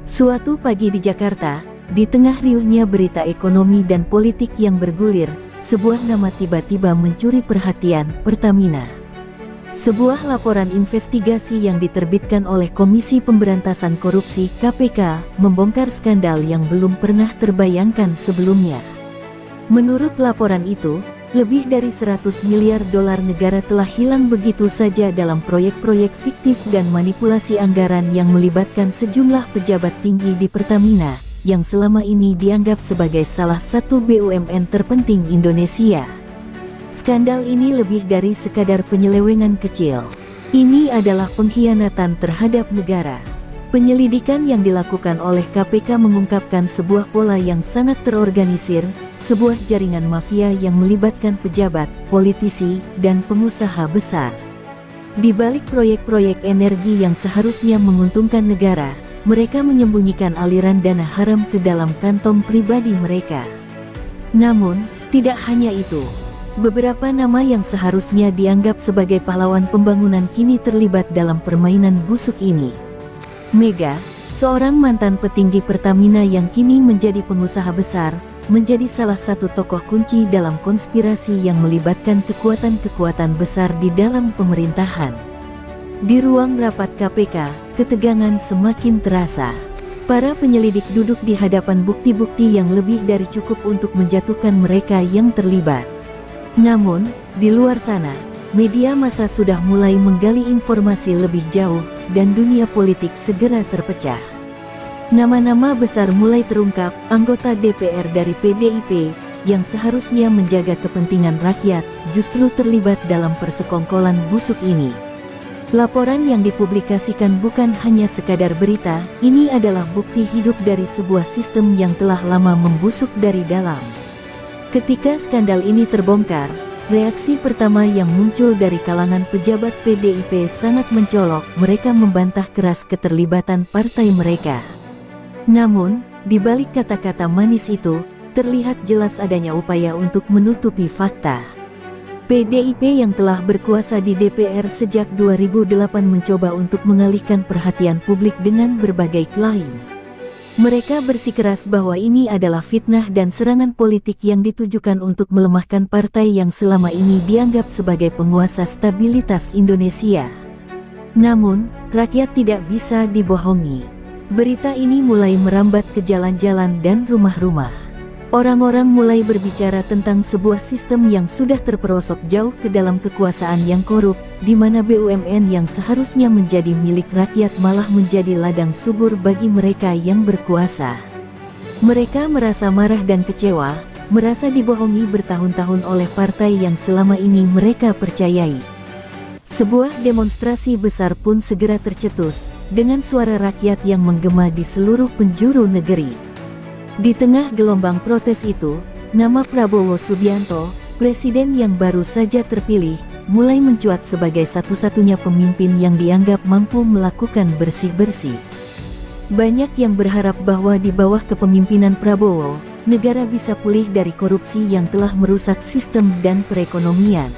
Suatu pagi di Jakarta, di tengah riuhnya berita ekonomi dan politik yang bergulir, sebuah nama tiba-tiba mencuri perhatian: Pertamina. Sebuah laporan investigasi yang diterbitkan oleh Komisi Pemberantasan Korupsi (KPK) membongkar skandal yang belum pernah terbayangkan sebelumnya. Menurut laporan itu, lebih dari 100 miliar dolar negara telah hilang begitu saja dalam proyek-proyek fiktif dan manipulasi anggaran yang melibatkan sejumlah pejabat tinggi di Pertamina, yang selama ini dianggap sebagai salah satu BUMN terpenting Indonesia. Skandal ini lebih dari sekadar penyelewengan kecil. Ini adalah pengkhianatan terhadap negara. Penyelidikan yang dilakukan oleh KPK mengungkapkan sebuah pola yang sangat terorganisir, sebuah jaringan mafia yang melibatkan pejabat, politisi, dan pengusaha besar. Di balik proyek-proyek energi yang seharusnya menguntungkan negara, mereka menyembunyikan aliran dana haram ke dalam kantong pribadi mereka. Namun, tidak hanya itu. Beberapa nama yang seharusnya dianggap sebagai pahlawan pembangunan kini terlibat dalam permainan busuk ini. Mega, seorang mantan petinggi Pertamina yang kini menjadi pengusaha besar, menjadi salah satu tokoh kunci dalam konspirasi yang melibatkan kekuatan-kekuatan besar di dalam pemerintahan. Di ruang rapat KPK, ketegangan semakin terasa. Para penyelidik duduk di hadapan bukti-bukti yang lebih dari cukup untuk menjatuhkan mereka yang terlibat. Namun, di luar sana, media massa sudah mulai menggali informasi lebih jauh, dan dunia politik segera terpecah. Nama-nama besar mulai terungkap. Anggota DPR dari PDIP, yang seharusnya menjaga kepentingan rakyat, justru terlibat dalam persekongkolan busuk ini. Laporan yang dipublikasikan bukan hanya sekadar berita, ini adalah bukti hidup dari sebuah sistem yang telah lama membusuk dari dalam. Ketika skandal ini terbongkar, reaksi pertama yang muncul dari kalangan pejabat PDIP sangat mencolok. Mereka membantah keras keterlibatan partai mereka. Namun, di balik kata-kata manis itu, terlihat jelas adanya upaya untuk menutupi fakta. PDIP yang telah berkuasa di DPR sejak 2008 mencoba untuk mengalihkan perhatian publik dengan berbagai klaim. Mereka bersikeras bahwa ini adalah fitnah dan serangan politik yang ditujukan untuk melemahkan partai yang selama ini dianggap sebagai penguasa stabilitas Indonesia. Namun, rakyat tidak bisa dibohongi. Berita ini mulai merambat ke jalan-jalan dan rumah-rumah. Orang-orang mulai berbicara tentang sebuah sistem yang sudah terperosok jauh ke dalam kekuasaan yang korup, di mana BUMN yang seharusnya menjadi milik rakyat malah menjadi ladang subur bagi mereka yang berkuasa. Mereka merasa marah dan kecewa, merasa dibohongi bertahun-tahun oleh partai yang selama ini mereka percayai. Sebuah demonstrasi besar pun segera tercetus, dengan suara rakyat yang menggema di seluruh penjuru negeri. Di tengah gelombang protes itu, nama Prabowo Subianto, presiden yang baru saja terpilih, mulai mencuat sebagai satu-satunya pemimpin yang dianggap mampu melakukan bersih-bersih. Banyak yang berharap bahwa di bawah kepemimpinan Prabowo, negara bisa pulih dari korupsi yang telah merusak sistem dan perekonomian.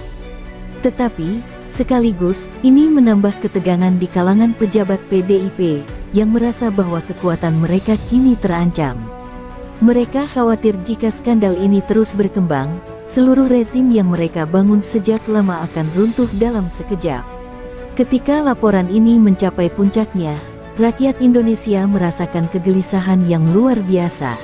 Tetapi, sekaligus, ini menambah ketegangan di kalangan pejabat PDIP, yang merasa bahwa kekuatan mereka kini terancam. Mereka khawatir jika skandal ini terus berkembang, seluruh rezim yang mereka bangun sejak lama akan runtuh dalam sekejap. Ketika laporan ini mencapai puncaknya, rakyat Indonesia merasakan kegelisahan yang luar biasa.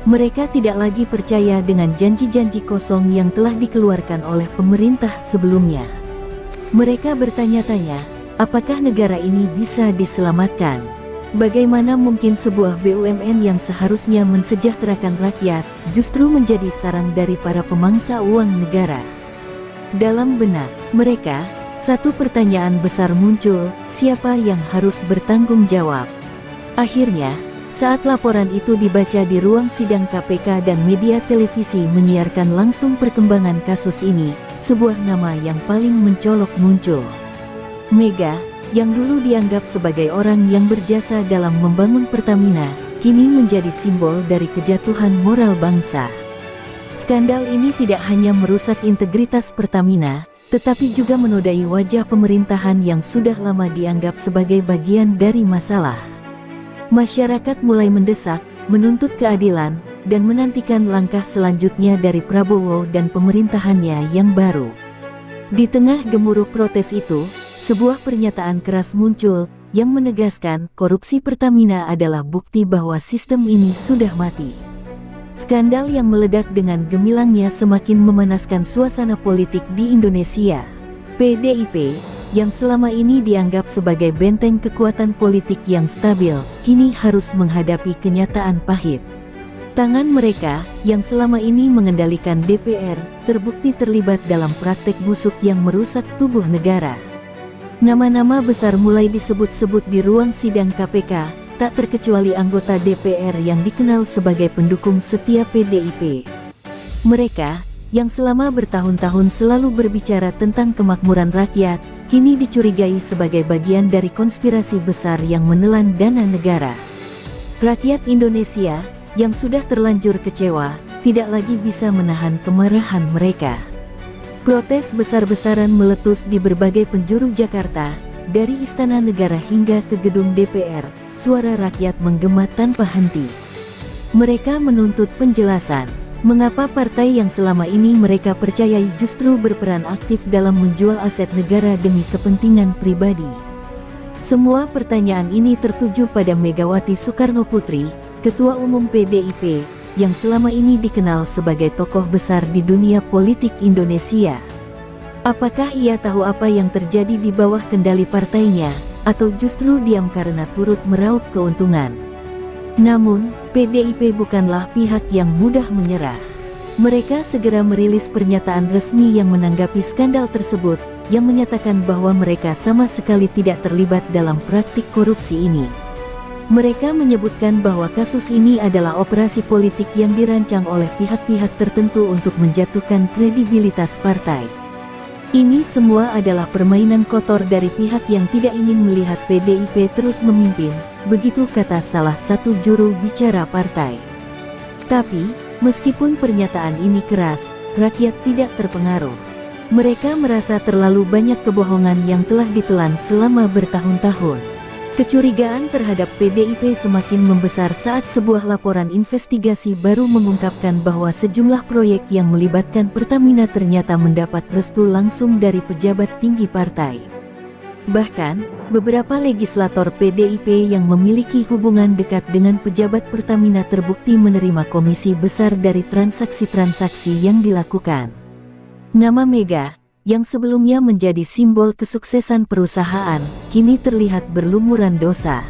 Mereka tidak lagi percaya dengan janji-janji kosong yang telah dikeluarkan oleh pemerintah sebelumnya. Mereka bertanya-tanya, apakah negara ini bisa diselamatkan? Bagaimana mungkin sebuah BUMN yang seharusnya mensejahterakan rakyat, justru menjadi sarang dari para pemangsa uang negara? Dalam benak mereka, satu pertanyaan besar muncul: siapa yang harus bertanggung jawab? Akhirnya, saat laporan itu dibaca di ruang sidang KPK dan media televisi menyiarkan langsung perkembangan kasus ini, sebuah nama yang paling mencolok muncul. Mega, yang dulu dianggap sebagai orang yang berjasa dalam membangun Pertamina, kini menjadi simbol dari kejatuhan moral bangsa. Skandal ini tidak hanya merusak integritas Pertamina, tetapi juga menodai wajah pemerintahan yang sudah lama dianggap sebagai bagian dari masalah. Masyarakat mulai mendesak, menuntut keadilan, dan menantikan langkah selanjutnya dari Prabowo dan pemerintahannya yang baru. Di tengah gemuruh protes itu, sebuah pernyataan keras muncul, yang menegaskan korupsi Pertamina adalah bukti bahwa sistem ini sudah mati. Skandal yang meledak dengan gemilangnya semakin memanaskan suasana politik di Indonesia. PDIP, yang selama ini dianggap sebagai benteng kekuatan politik yang stabil, kini harus menghadapi kenyataan pahit. Tangan mereka, yang selama ini mengendalikan DPR, terbukti terlibat dalam praktek busuk yang merusak tubuh negara. Nama-nama besar mulai disebut-sebut di ruang sidang KPK, tak terkecuali anggota DPR yang dikenal sebagai pendukung setia PDIP. Mereka, yang selama bertahun-tahun selalu berbicara tentang kemakmuran rakyat, kini dicurigai sebagai bagian dari konspirasi besar yang menelan dana negara. Rakyat Indonesia, yang sudah terlanjur kecewa, tidak lagi bisa menahan kemarahan mereka. Protes besar-besaran meletus di berbagai penjuru Jakarta, dari Istana Negara hingga ke gedung DPR, suara rakyat menggema tanpa henti. Mereka menuntut penjelasan, mengapa partai yang selama ini mereka percayai justru berperan aktif dalam menjual aset negara demi kepentingan pribadi. Semua pertanyaan ini tertuju pada Megawati Soekarnoputri, Ketua Umum PDIP, yang selama ini dikenal sebagai tokoh besar di dunia politik Indonesia. Apakah ia tahu apa yang terjadi di bawah kendali partainya, atau justru diam karena turut meraup keuntungan? Namun, PDIP bukanlah pihak yang mudah menyerah. Mereka segera merilis pernyataan resmi yang menanggapi skandal tersebut, yang menyatakan bahwa mereka sama sekali tidak terlibat dalam praktik korupsi ini. Mereka menyebutkan bahwa kasus ini adalah operasi politik yang dirancang oleh pihak-pihak tertentu untuk menjatuhkan kredibilitas partai. Ini semua adalah permainan kotor dari pihak yang tidak ingin melihat PDIP terus memimpin, begitu kata salah satu juru bicara partai. Tapi, meskipun pernyataan ini keras, rakyat tidak terpengaruh. Mereka merasa terlalu banyak kebohongan yang telah ditelan selama bertahun-tahun. Kecurigaan terhadap PDIP semakin membesar saat sebuah laporan investigasi baru mengungkapkan bahwa sejumlah proyek yang melibatkan Pertamina ternyata mendapat restu langsung dari pejabat tinggi partai. Bahkan, beberapa legislator PDIP yang memiliki hubungan dekat dengan pejabat Pertamina terbukti menerima komisi besar dari transaksi-transaksi yang dilakukan. Nama Mega, yang sebelumnya menjadi simbol kesuksesan perusahaan, kini terlihat berlumuran dosa.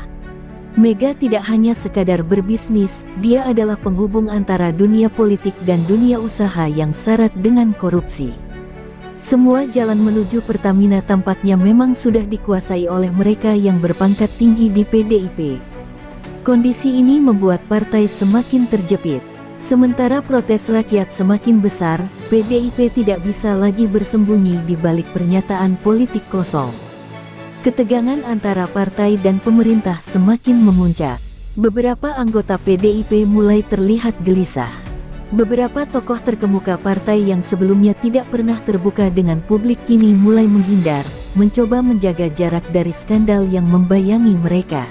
Mega tidak hanya sekadar berbisnis, dia adalah penghubung antara dunia politik dan dunia usaha yang syarat dengan korupsi. Semua jalan menuju Pertamina tampaknya memang sudah dikuasai oleh mereka yang berpangkat tinggi di PDIP. Kondisi ini membuat partai semakin terjepit. Sementara protes rakyat semakin besar, PDIP tidak bisa lagi bersembunyi di balik pernyataan politik kosong. Ketegangan antara partai dan pemerintah semakin memuncak. Beberapa anggota PDIP mulai terlihat gelisah. Beberapa tokoh terkemuka partai yang sebelumnya tidak pernah terbuka dengan publik kini mulai menghindar, mencoba menjaga jarak dari skandal yang membayangi mereka.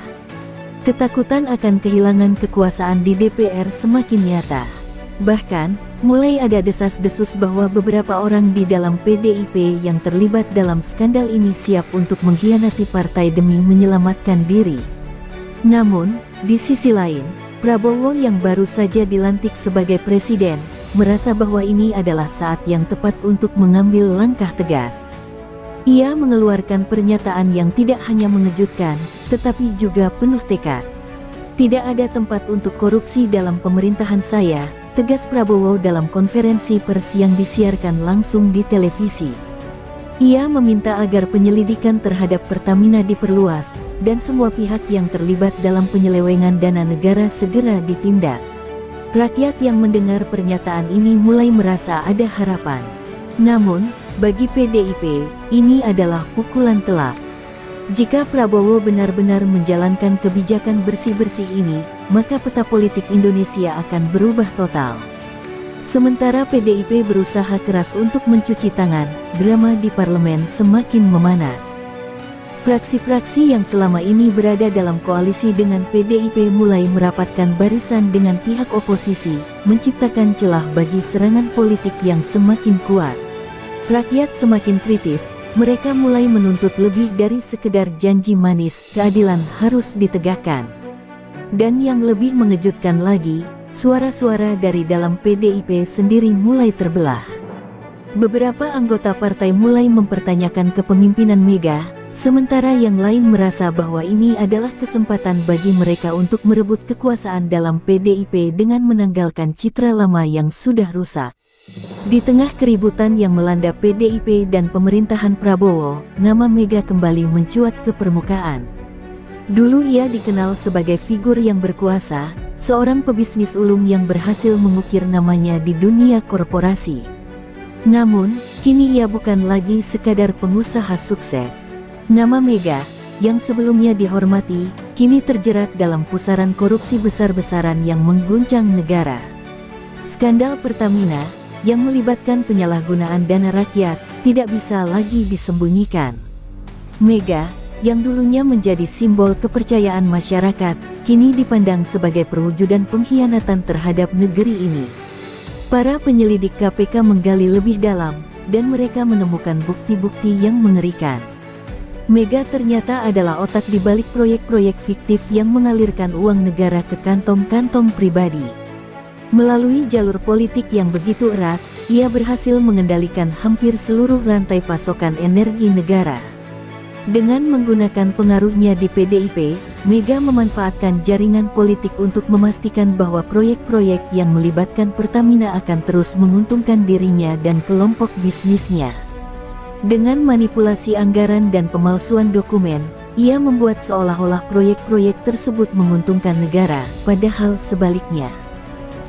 Ketakutan akan kehilangan kekuasaan di DPR semakin nyata. Bahkan, mulai ada desas-desus bahwa beberapa orang di dalam PDIP yang terlibat dalam skandal ini siap untuk mengkhianati partai demi menyelamatkan diri. Namun, di sisi lain, Prabowo yang baru saja dilantik sebagai presiden, merasa bahwa ini adalah saat yang tepat untuk mengambil langkah tegas. Ia mengeluarkan pernyataan yang tidak hanya mengejutkan, tetapi juga penuh tekad. Tidak ada tempat untuk korupsi dalam pemerintahan saya, tegas Prabowo dalam konferensi pers yang disiarkan langsung di televisi. Ia meminta agar penyelidikan terhadap Pertamina diperluas, dan semua pihak yang terlibat dalam penyelewengan dana negara segera ditindak. Rakyat yang mendengar pernyataan ini mulai merasa ada harapan. Namun, bagi PDIP, ini adalah pukulan telak. Jika Prabowo benar-benar menjalankan kebijakan bersih-bersih ini, maka peta politik Indonesia akan berubah total. Sementara PDIP berusaha keras untuk mencuci tangan, drama di parlemen semakin memanas. Fraksi-fraksi yang selama ini berada dalam koalisi dengan PDIP mulai merapatkan barisan dengan pihak oposisi, menciptakan celah bagi serangan politik yang semakin kuat. Rakyat semakin kritis, mereka mulai menuntut lebih dari sekedar janji manis, keadilan harus ditegakkan. Dan yang lebih mengejutkan lagi, suara-suara dari dalam PDIP sendiri mulai terbelah. Beberapa anggota partai mulai mempertanyakan kepemimpinan Mega, sementara yang lain merasa bahwa ini adalah kesempatan bagi mereka untuk merebut kekuasaan dalam PDIP dengan menanggalkan citra lama yang sudah rusak. Di tengah keributan yang melanda PDIP dan pemerintahan Prabowo, nama Mega kembali mencuat ke permukaan. Dulu ia dikenal sebagai figur yang berkuasa, seorang pebisnis ulung yang berhasil mengukir namanya di dunia korporasi. Namun, kini ia bukan lagi sekadar pengusaha sukses. Nama Mega, yang sebelumnya dihormati, kini terjerat dalam pusaran korupsi besar-besaran yang mengguncang negara. Skandal Pertamina, yang melibatkan penyalahgunaan dana rakyat, tidak bisa lagi disembunyikan. Mega, yang dulunya menjadi simbol kepercayaan masyarakat, kini dipandang sebagai perwujudan pengkhianatan terhadap negeri ini. Para penyelidik KPK menggali lebih dalam, dan mereka menemukan bukti-bukti yang mengerikan. Mega ternyata adalah otak di balik proyek-proyek fiktif yang mengalirkan uang negara ke kantong-kantong pribadi. Melalui jalur politik yang begitu erat, ia berhasil mengendalikan hampir seluruh rantai pasokan energi negara. Dengan menggunakan pengaruhnya di PDIP, Mega memanfaatkan jaringan politik untuk memastikan bahwa proyek-proyek yang melibatkan Pertamina akan terus menguntungkan dirinya dan kelompok bisnisnya. Dengan manipulasi anggaran dan pemalsuan dokumen, ia membuat seolah-olah proyek-proyek tersebut menguntungkan negara, padahal sebaliknya.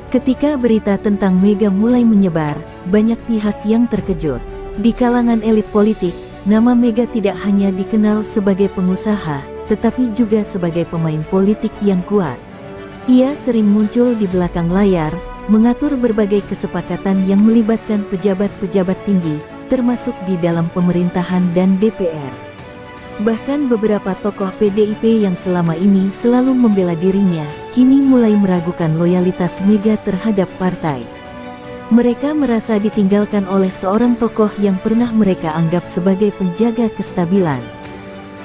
Ketika berita tentang Mega mulai menyebar, banyak pihak yang terkejut. Di kalangan elit politik, nama Mega tidak hanya dikenal sebagai pengusaha, tetapi juga sebagai pemain politik yang kuat. Ia sering muncul di belakang layar, mengatur berbagai kesepakatan yang melibatkan pejabat-pejabat tinggi, termasuk di dalam pemerintahan dan DPR. Bahkan beberapa tokoh PDIP yang selama ini selalu membela dirinya, kini mulai meragukan loyalitas Mega terhadap partai. Mereka merasa ditinggalkan oleh seorang tokoh yang pernah mereka anggap sebagai penjaga kestabilan.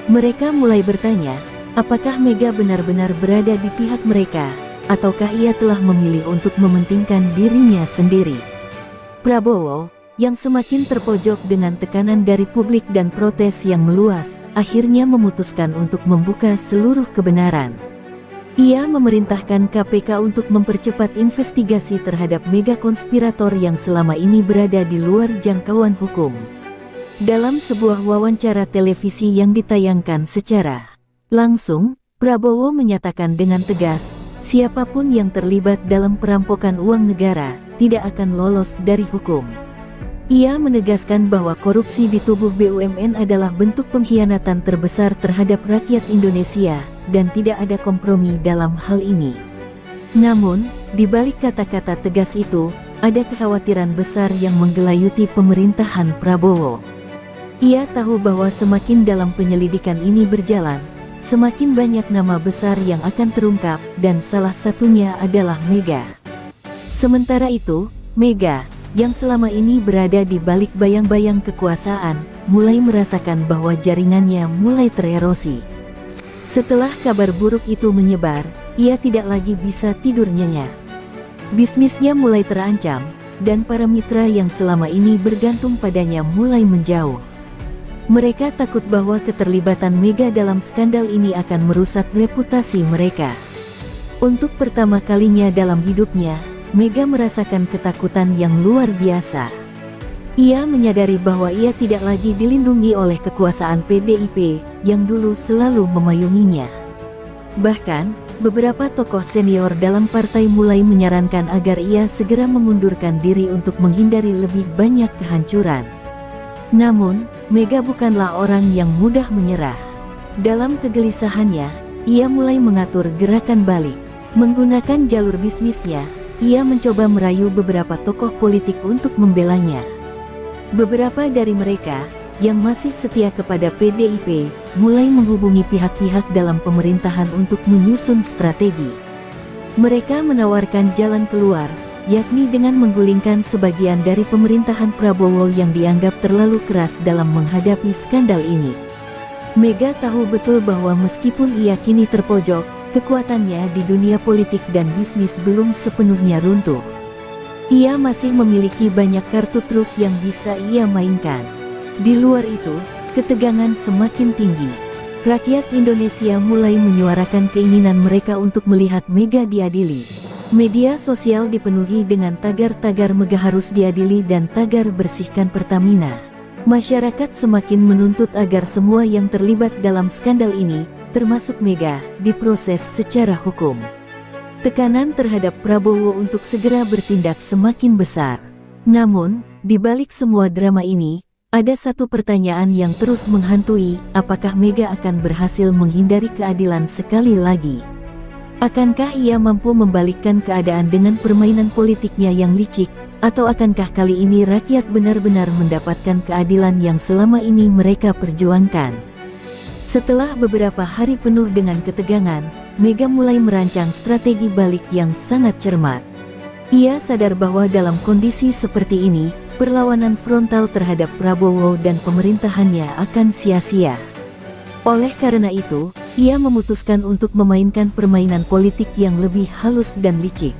Mereka mulai bertanya, apakah Mega benar-benar berada di pihak mereka, ataukah ia telah memilih untuk mementingkan dirinya sendiri. Prabowo, yang semakin terpojok dengan tekanan dari publik dan protes yang meluas, akhirnya memutuskan untuk membuka seluruh kebenaran. Ia memerintahkan KPK untuk mempercepat investigasi terhadap mega konspirator yang selama ini berada di luar jangkauan hukum. Dalam sebuah wawancara televisi yang ditayangkan secara langsung, Prabowo menyatakan dengan tegas, siapapun yang terlibat dalam perampokan uang negara tidak akan lolos dari hukum. Ia menegaskan bahwa korupsi di tubuh BUMN adalah bentuk pengkhianatan terbesar terhadap rakyat Indonesia, dan tidak ada kompromi dalam hal ini. Namun, di balik kata-kata tegas itu, ada kekhawatiran besar yang menggelayuti pemerintahan Prabowo. Ia tahu bahwa semakin dalam penyelidikan ini berjalan, semakin banyak nama besar yang akan terungkap, dan salah satunya adalah Mega. Sementara itu, Mega, yang selama ini berada di balik bayang-bayang kekuasaan, mulai merasakan bahwa jaringannya mulai tererosi. Setelah kabar buruk itu menyebar, ia tidak lagi bisa tidur nyenyak. Bisnisnya mulai terancam, dan para mitra yang selama ini bergantung padanya mulai menjauh. Mereka takut bahwa keterlibatan Mega dalam skandal ini akan merusak reputasi mereka. Untuk pertama kalinya dalam hidupnya, Mega merasakan ketakutan yang luar biasa. Ia menyadari bahwa ia tidak lagi dilindungi oleh kekuasaan PDIP yang dulu selalu memayunginya. Bahkan, beberapa tokoh senior dalam partai mulai menyarankan agar ia segera mengundurkan diri untuk menghindari lebih banyak kehancuran. Namun, Mega bukanlah orang yang mudah menyerah. Dalam kegelisahannya, ia mulai mengatur gerakan balik. Menggunakan jalur bisnisnya, ia mencoba merayu beberapa tokoh politik untuk membelanya. Beberapa dari mereka, yang masih setia kepada PDIP, mulai menghubungi pihak-pihak dalam pemerintahan untuk menyusun strategi. Mereka menawarkan jalan keluar, yakni dengan menggulingkan sebagian dari pemerintahan Prabowo yang dianggap terlalu keras dalam menghadapi skandal ini. Mega tahu betul bahwa meskipun ia kini terpojok, kekuatannya di dunia politik dan bisnis belum sepenuhnya runtuh. Ia masih memiliki banyak kartu truf yang bisa ia mainkan. Di luar itu, ketegangan semakin tinggi. Rakyat Indonesia mulai menyuarakan keinginan mereka untuk melihat Mega diadili. Media sosial dipenuhi dengan tagar-tagar Mega harus diadili dan tagar bersihkan Pertamina. Masyarakat semakin menuntut agar semua yang terlibat dalam skandal ini, termasuk Mega, diproses secara hukum. Tekanan terhadap Prabowo untuk segera bertindak semakin besar. Namun, di balik semua drama ini, ada satu pertanyaan yang terus menghantui, apakah Mega akan berhasil menghindari keadilan sekali lagi? Akankah ia mampu membalikkan keadaan dengan permainan politiknya yang licik, atau akankah kali ini rakyat benar-benar mendapatkan keadilan yang selama ini mereka perjuangkan? Setelah beberapa hari penuh dengan ketegangan, Mega mulai merancang strategi balik yang sangat cermat. Ia sadar bahwa dalam kondisi seperti ini, perlawanan frontal terhadap Prabowo dan pemerintahannya akan sia-sia. Oleh karena itu, ia memutuskan untuk memainkan permainan politik yang lebih halus dan licik.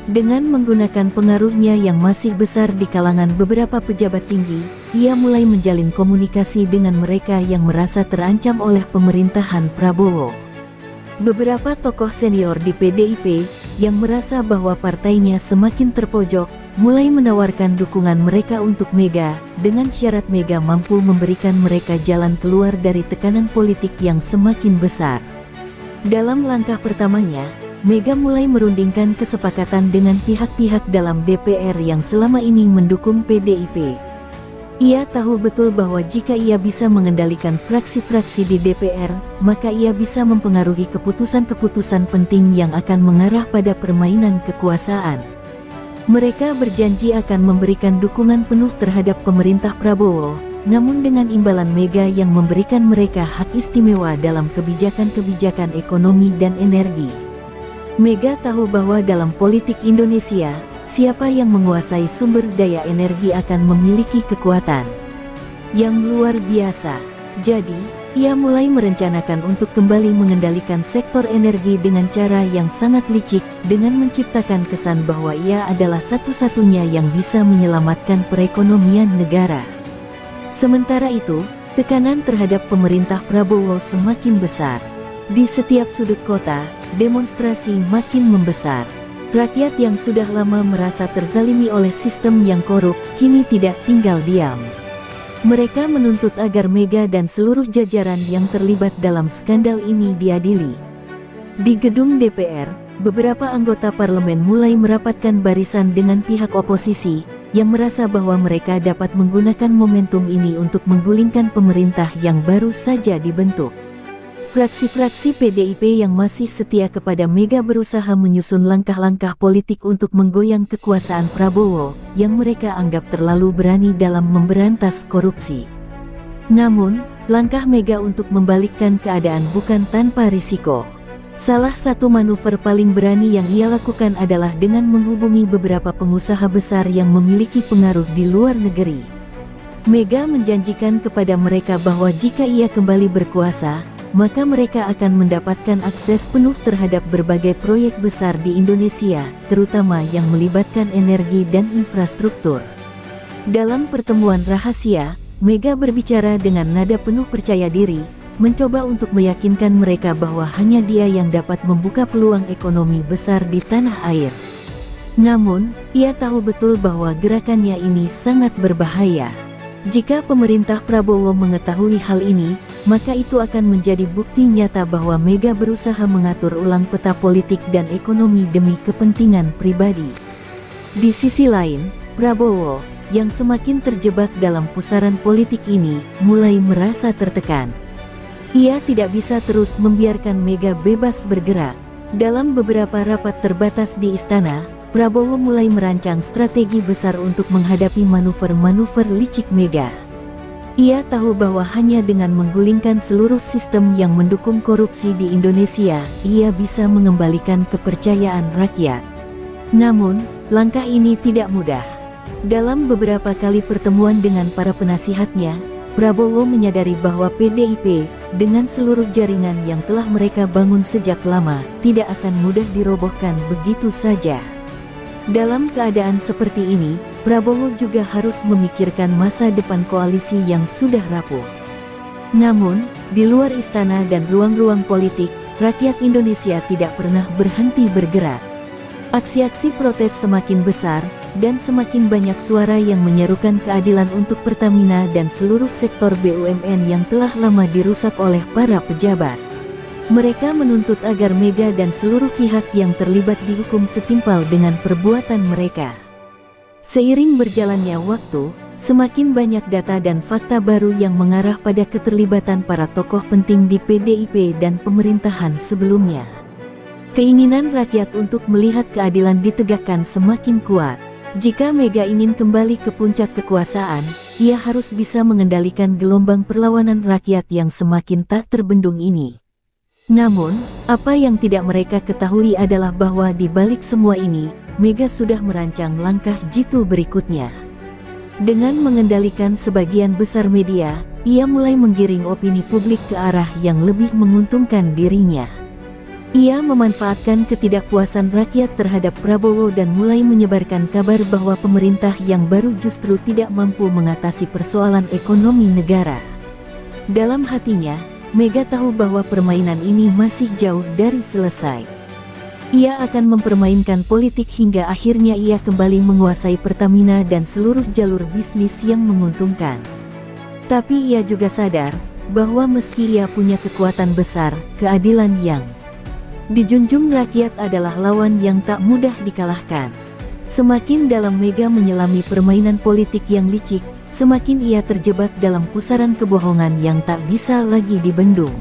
Dengan menggunakan pengaruhnya yang masih besar di kalangan beberapa pejabat tinggi, ia mulai menjalin komunikasi dengan mereka yang merasa terancam oleh pemerintahan Prabowo. Beberapa tokoh senior di PDIP, yang merasa bahwa partainya semakin terpojok, mulai menawarkan dukungan mereka untuk Mega, dengan syarat Mega mampu memberikan mereka jalan keluar dari tekanan politik yang semakin besar. Dalam langkah pertamanya, Mega mulai merundingkan kesepakatan dengan pihak-pihak dalam DPR yang selama ini mendukung PDIP. Ia tahu betul bahwa jika ia bisa mengendalikan fraksi-fraksi di DPR, maka ia bisa mempengaruhi keputusan-keputusan penting yang akan mengarah pada permainan kekuasaan. Mereka berjanji akan memberikan dukungan penuh terhadap pemerintah Prabowo, namun dengan imbalan Mega yang memberikan mereka hak istimewa dalam kebijakan-kebijakan ekonomi dan energi. Mega tahu bahwa dalam politik Indonesia, siapa yang menguasai sumber daya energi akan memiliki kekuatan yang luar biasa. Jadi, ia mulai merencanakan untuk kembali mengendalikan sektor energi dengan cara yang sangat licik, dengan menciptakan kesan bahwa ia adalah satu-satunya yang bisa menyelamatkan perekonomian negara. Sementara itu, tekanan terhadap pemerintah Prabowo semakin besar. Di setiap sudut kota, demonstrasi makin membesar. Rakyat yang sudah lama merasa terzalimi oleh sistem yang korup, kini tidak tinggal diam. Mereka menuntut agar Mega dan seluruh jajaran yang terlibat dalam skandal ini diadili. Di gedung DPR, beberapa anggota parlemen mulai merapatkan barisan dengan pihak oposisi, yang merasa bahwa mereka dapat menggunakan momentum ini untuk menggulingkan pemerintah yang baru saja dibentuk. Fraksi-fraksi PDIP yang masih setia kepada Mega berusaha menyusun langkah-langkah politik untuk menggoyang kekuasaan Prabowo, yang mereka anggap terlalu berani dalam memberantas korupsi. Namun, langkah Mega untuk membalikkan keadaan bukan tanpa risiko. Salah satu manuver paling berani yang ia lakukan adalah dengan menghubungi beberapa pengusaha besar yang memiliki pengaruh di luar negeri. Mega menjanjikan kepada mereka bahwa jika ia kembali berkuasa, maka mereka akan mendapatkan akses penuh terhadap berbagai proyek besar di Indonesia, terutama yang melibatkan energi dan infrastruktur. Dalam pertemuan rahasia, Mega berbicara dengan nada penuh percaya diri, mencoba untuk meyakinkan mereka bahwa hanya dia yang dapat membuka peluang ekonomi besar di tanah air. Namun, ia tahu betul bahwa gerakannya ini sangat berbahaya. Jika pemerintah Prabowo mengetahui hal ini, maka itu akan menjadi bukti nyata bahwa Mega berusaha mengatur ulang peta politik dan ekonomi demi kepentingan pribadi. Di sisi lain, Prabowo, yang semakin terjebak dalam pusaran politik ini, mulai merasa tertekan. Ia tidak bisa terus membiarkan Mega bebas bergerak. Dalam beberapa rapat terbatas di istana, Prabowo mulai merancang strategi besar untuk menghadapi manuver-manuver licik Mega. Ia tahu bahwa hanya dengan menggulingkan seluruh sistem yang mendukung korupsi di Indonesia, ia bisa mengembalikan kepercayaan rakyat. Namun, langkah ini tidak mudah. Dalam beberapa kali pertemuan dengan para penasihatnya, Prabowo menyadari bahwa PDIP, dengan seluruh jaringan yang telah mereka bangun sejak lama, tidak akan mudah dirobohkan begitu saja. Dalam keadaan seperti ini, Prabowo juga harus memikirkan masa depan koalisi yang sudah rapuh. Namun, di luar istana dan ruang-ruang politik, rakyat Indonesia tidak pernah berhenti bergerak. Aksi-aksi protes semakin besar, dan semakin banyak suara yang menyerukan keadilan untuk Pertamina dan seluruh sektor BUMN yang telah lama dirusak oleh para pejabat. Mereka menuntut agar Mega dan seluruh pihak yang terlibat dihukum setimpal dengan perbuatan mereka. Seiring berjalannya waktu, semakin banyak data dan fakta baru yang mengarah pada keterlibatan para tokoh penting di PDIP dan pemerintahan sebelumnya. Keinginan rakyat untuk melihat keadilan ditegakkan semakin kuat. Jika Mega ingin kembali ke puncak kekuasaan, ia harus bisa mengendalikan gelombang perlawanan rakyat yang semakin tak terbendung ini. Namun, apa yang tidak mereka ketahui adalah bahwa di balik semua ini, Mega sudah merancang langkah jitu berikutnya. Dengan mengendalikan sebagian besar media, ia mulai menggiring opini publik ke arah yang lebih menguntungkan dirinya. Ia memanfaatkan ketidakpuasan rakyat terhadap Prabowo dan mulai menyebarkan kabar bahwa pemerintah yang baru justru tidak mampu mengatasi persoalan ekonomi negara. Dalam hatinya, Mega tahu bahwa permainan ini masih jauh dari selesai. Ia akan mempermainkan politik hingga akhirnya ia kembali menguasai Pertamina dan seluruh jalur bisnis yang menguntungkan. Tapi ia juga sadar bahwa meski ia punya kekuatan besar, keadilan yang dijunjung rakyat adalah lawan yang tak mudah dikalahkan. Semakin dalam Mega menyelami permainan politik yang licik, semakin ia terjebak dalam pusaran kebohongan yang tak bisa lagi dibendung.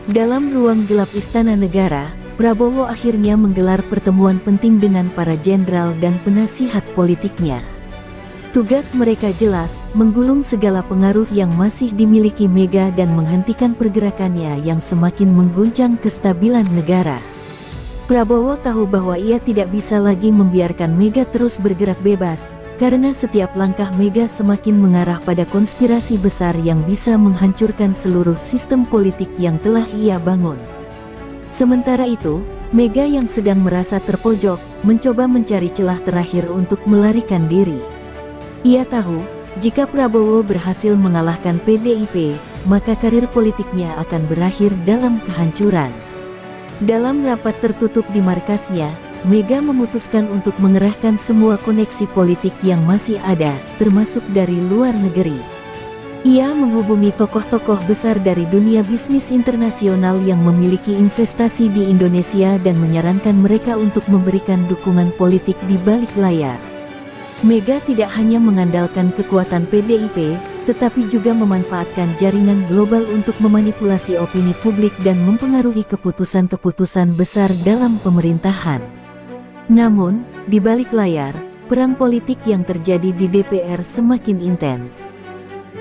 Dalam ruang gelap Istana Negara, Prabowo akhirnya menggelar pertemuan penting dengan para jenderal dan penasihat politiknya. Tugas mereka jelas, menggulung segala pengaruh yang masih dimiliki Mega dan menghentikan pergerakannya yang semakin mengguncang kestabilan negara. Prabowo tahu bahwa ia tidak bisa lagi membiarkan Mega terus bergerak bebas, karena setiap langkah Mega semakin mengarah pada konspirasi besar yang bisa menghancurkan seluruh sistem politik yang telah ia bangun. Sementara itu, Mega yang sedang merasa terpojok, mencoba mencari celah terakhir untuk melarikan diri. Ia tahu, jika Prabowo berhasil mengalahkan PDIP, maka karir politiknya akan berakhir dalam kehancuran. Dalam rapat tertutup di markasnya, Mega memutuskan untuk mengerahkan semua koneksi politik yang masih ada, termasuk dari luar negeri. Ia menghubungi tokoh-tokoh besar dari dunia bisnis internasional yang memiliki investasi di Indonesia dan menyarankan mereka untuk memberikan dukungan politik di balik layar. Mega tidak hanya mengandalkan kekuatan PDIP, tetapi juga memanfaatkan jaringan global untuk memanipulasi opini publik dan mempengaruhi keputusan-keputusan besar dalam pemerintahan. Namun, di balik layar, perang politik yang terjadi di DPR semakin intens.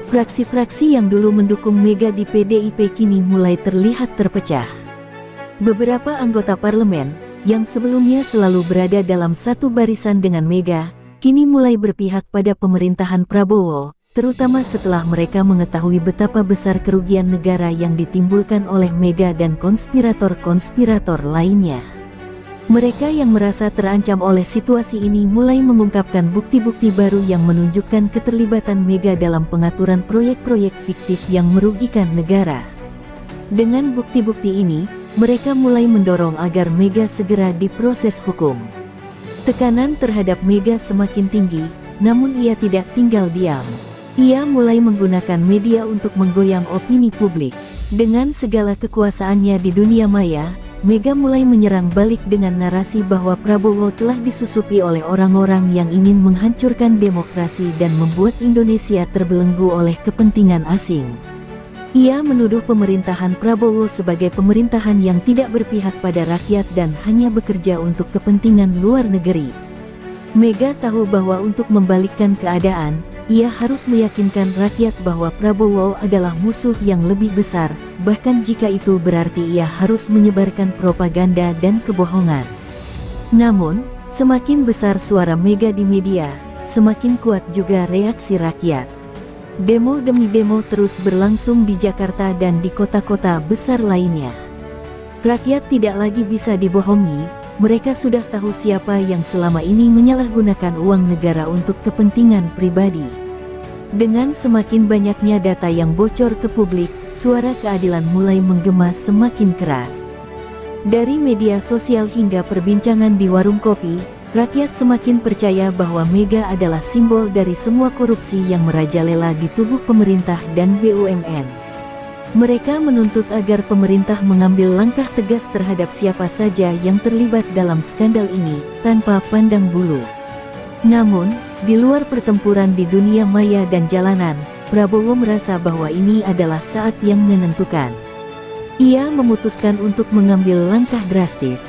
Fraksi-fraksi yang dulu mendukung Mega di PDIP kini mulai terlihat terpecah. Beberapa anggota parlemen, yang sebelumnya selalu berada dalam satu barisan dengan Mega, kini mulai berpihak pada pemerintahan Prabowo, terutama setelah mereka mengetahui betapa besar kerugian negara yang ditimbulkan oleh Mega dan konspirator-konspirator lainnya. Mereka yang merasa terancam oleh situasi ini mulai mengungkapkan bukti-bukti baru yang menunjukkan keterlibatan Mega dalam pengaturan proyek-proyek fiktif yang merugikan negara. Dengan bukti-bukti ini, mereka mulai mendorong agar Mega segera diproses hukum. Tekanan terhadap Mega semakin tinggi, namun ia tidak tinggal diam. Ia mulai menggunakan media untuk menggoyang opini publik. Dengan segala kekuasaannya di dunia maya, Mega mulai menyerang balik dengan narasi bahwa Prabowo telah disusupi oleh orang-orang yang ingin menghancurkan demokrasi dan membuat Indonesia terbelenggu oleh kepentingan asing. Ia menuduh pemerintahan Prabowo sebagai pemerintahan yang tidak berpihak pada rakyat dan hanya bekerja untuk kepentingan luar negeri. Mega tahu bahwa untuk membalikkan keadaan, ia harus meyakinkan rakyat bahwa Prabowo adalah musuh yang lebih besar, bahkan jika itu berarti ia harus menyebarkan propaganda dan kebohongan. Namun, semakin besar suara Mega di media, semakin kuat juga reaksi rakyat. Demo demi demo terus berlangsung di Jakarta dan di kota-kota besar lainnya. Rakyat tidak lagi bisa dibohongi. Mereka sudah tahu siapa yang selama ini menyalahgunakan uang negara untuk kepentingan pribadi. Dengan semakin banyaknya data yang bocor ke publik, suara keadilan mulai menggema semakin keras. Dari media sosial hingga perbincangan di warung kopi, rakyat semakin percaya bahwa Mega adalah simbol dari semua korupsi yang merajalela di tubuh pemerintah dan BUMN. Mereka menuntut agar pemerintah mengambil langkah tegas terhadap siapa saja yang terlibat dalam skandal ini, tanpa pandang bulu. Namun, di luar pertempuran di dunia maya dan jalanan, Prabowo merasa bahwa ini adalah saat yang menentukan. Ia memutuskan untuk mengambil langkah drastis.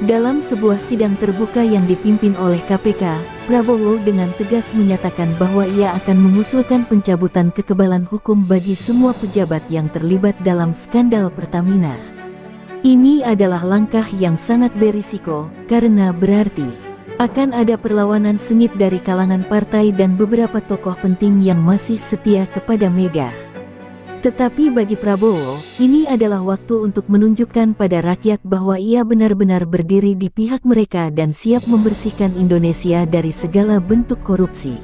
Dalam sebuah sidang terbuka yang dipimpin oleh KPK, Prabowo dengan tegas menyatakan bahwa ia akan mengusulkan pencabutan kekebalan hukum bagi semua pejabat yang terlibat dalam skandal Pertamina. Ini adalah langkah yang sangat berisiko, karena berarti akan ada perlawanan sengit dari kalangan partai dan beberapa tokoh penting yang masih setia kepada Mega. Tetapi bagi Prabowo, ini adalah waktu untuk menunjukkan pada rakyat bahwa ia benar-benar berdiri di pihak mereka dan siap membersihkan Indonesia dari segala bentuk korupsi.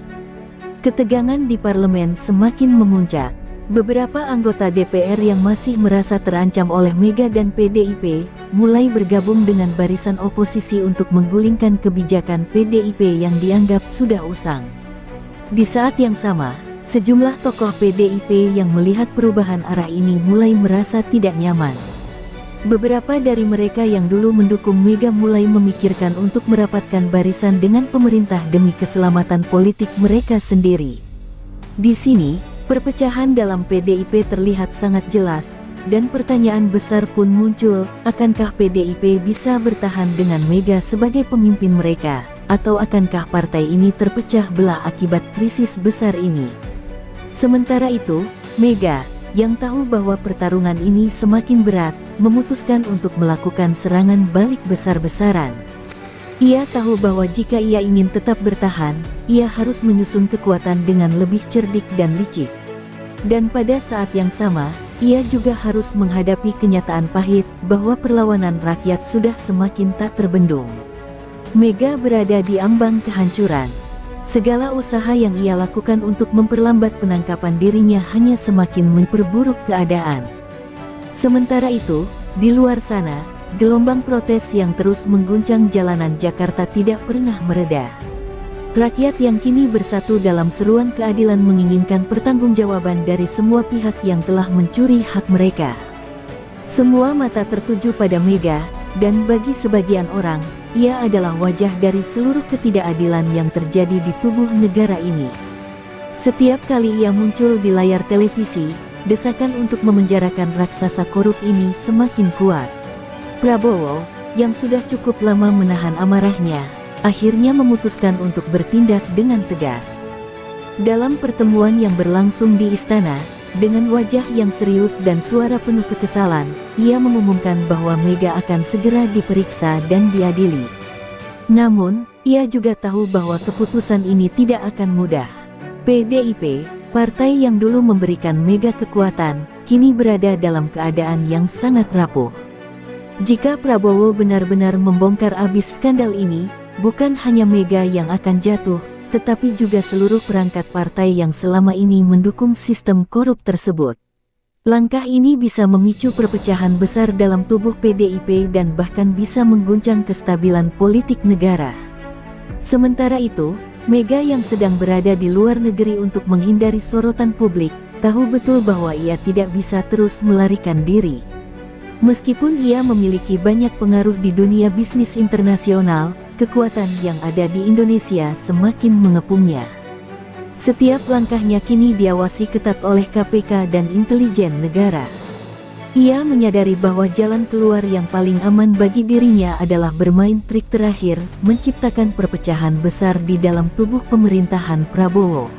Ketegangan di parlemen semakin memuncak. Beberapa anggota DPR yang masih merasa terancam oleh Mega dan PDIP, mulai bergabung dengan barisan oposisi untuk menggulingkan kebijakan PDIP yang dianggap sudah usang. Di saat yang sama, sejumlah tokoh PDIP yang melihat perubahan arah ini mulai merasa tidak nyaman. Beberapa dari mereka yang dulu mendukung Mega mulai memikirkan untuk merapatkan barisan dengan pemerintah demi keselamatan politik mereka sendiri. Di sini, perpecahan dalam PDIP terlihat sangat jelas, dan pertanyaan besar pun muncul, akankah PDIP bisa bertahan dengan Mega sebagai pemimpin mereka, atau akankah partai ini terpecah belah akibat krisis besar ini? Sementara itu, Mega, yang tahu bahwa pertarungan ini semakin berat, memutuskan untuk melakukan serangan balik besar-besaran. Ia tahu bahwa jika ia ingin tetap bertahan, ia harus menyusun kekuatan dengan lebih cerdik dan licik. Dan pada saat yang sama, ia juga harus menghadapi kenyataan pahit bahwa perlawanan rakyat sudah semakin tak terbendung. Mega berada di ambang kehancuran. Segala usaha yang ia lakukan untuk memperlambat penangkapan dirinya hanya semakin memperburuk keadaan. Sementara itu, di luar sana, gelombang protes yang terus mengguncang jalanan Jakarta tidak pernah mereda. Rakyat yang kini bersatu dalam seruan keadilan menginginkan pertanggungjawaban dari semua pihak yang telah mencuri hak mereka. Semua mata tertuju pada Mega, dan bagi sebagian orang, ia adalah wajah dari seluruh ketidakadilan yang terjadi di tubuh negara ini. Setiap kali ia muncul di layar televisi, desakan untuk memenjarakan raksasa korup ini semakin kuat. Prabowo, yang sudah cukup lama menahan amarahnya, akhirnya memutuskan untuk bertindak dengan tegas. Dalam pertemuan yang berlangsung di istana, dengan wajah yang serius dan suara penuh kekesalan, ia mengumumkan bahwa Mega akan segera diperiksa dan diadili. Namun, ia juga tahu bahwa keputusan ini tidak akan mudah. PDIP, partai yang dulu memberikan Mega kekuatan, kini berada dalam keadaan yang sangat rapuh. Jika Prabowo benar-benar membongkar abis skandal ini, bukan hanya Mega yang akan jatuh, tetapi juga seluruh perangkat partai yang selama ini mendukung sistem korup tersebut. Langkah ini bisa memicu perpecahan besar dalam tubuh PDIP dan bahkan bisa mengguncang kestabilan politik negara. Sementara itu, Mega yang sedang berada di luar negeri untuk menghindari sorotan publik, tahu betul bahwa ia tidak bisa terus melarikan diri. Meskipun ia memiliki banyak pengaruh di dunia bisnis internasional, kekuatan yang ada di Indonesia semakin mengepungnya. Setiap langkahnya kini diawasi ketat oleh KPK dan intelijen negara. Ia menyadari bahwa jalan keluar yang paling aman bagi dirinya adalah bermain trik terakhir, menciptakan perpecahan besar di dalam tubuh pemerintahan Prabowo.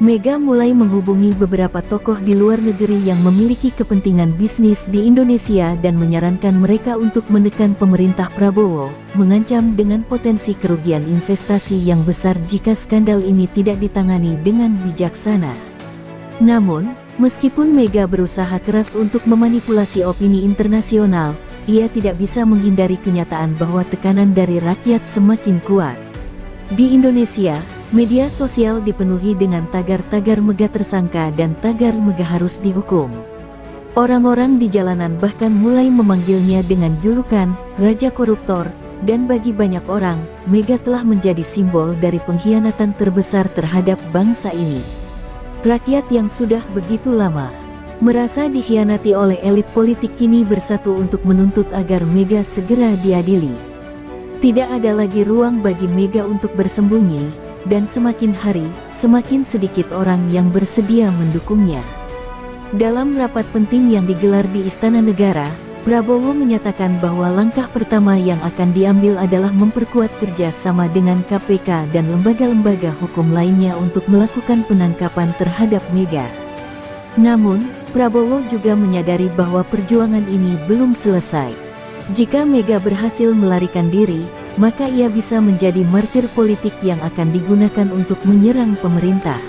Mega mulai menghubungi beberapa tokoh di luar negeri yang memiliki kepentingan bisnis di Indonesia dan menyarankan mereka untuk menekan pemerintah Prabowo, mengancam dengan potensi kerugian investasi yang besar jika skandal ini tidak ditangani dengan bijaksana. Namun, meskipun Mega berusaha keras untuk memanipulasi opini internasional, ia tidak bisa menghindari kenyataan bahwa tekanan dari rakyat semakin kuat. Di Indonesia, media sosial dipenuhi dengan tagar-tagar Mega tersangka dan tagar Mega harus dihukum. Orang-orang di jalanan bahkan mulai memanggilnya dengan julukan Raja Koruptor, dan bagi banyak orang, Mega telah menjadi simbol dari pengkhianatan terbesar terhadap bangsa ini. Rakyat yang sudah begitu lama merasa dikhianati oleh elit politik kini bersatu untuk menuntut agar Mega segera diadili. Tidak ada lagi ruang bagi Mega untuk bersembunyi, dan semakin hari, semakin sedikit orang yang bersedia mendukungnya. Dalam rapat penting yang digelar di Istana Negara, Prabowo menyatakan bahwa langkah pertama yang akan diambil adalah memperkuat kerjasama dengan KPK dan lembaga-lembaga hukum lainnya untuk melakukan penangkapan terhadap Mega. Namun, Prabowo juga menyadari bahwa perjuangan ini belum selesai. Jika Mega berhasil melarikan diri, maka ia bisa menjadi martir politik yang akan digunakan untuk menyerang pemerintah.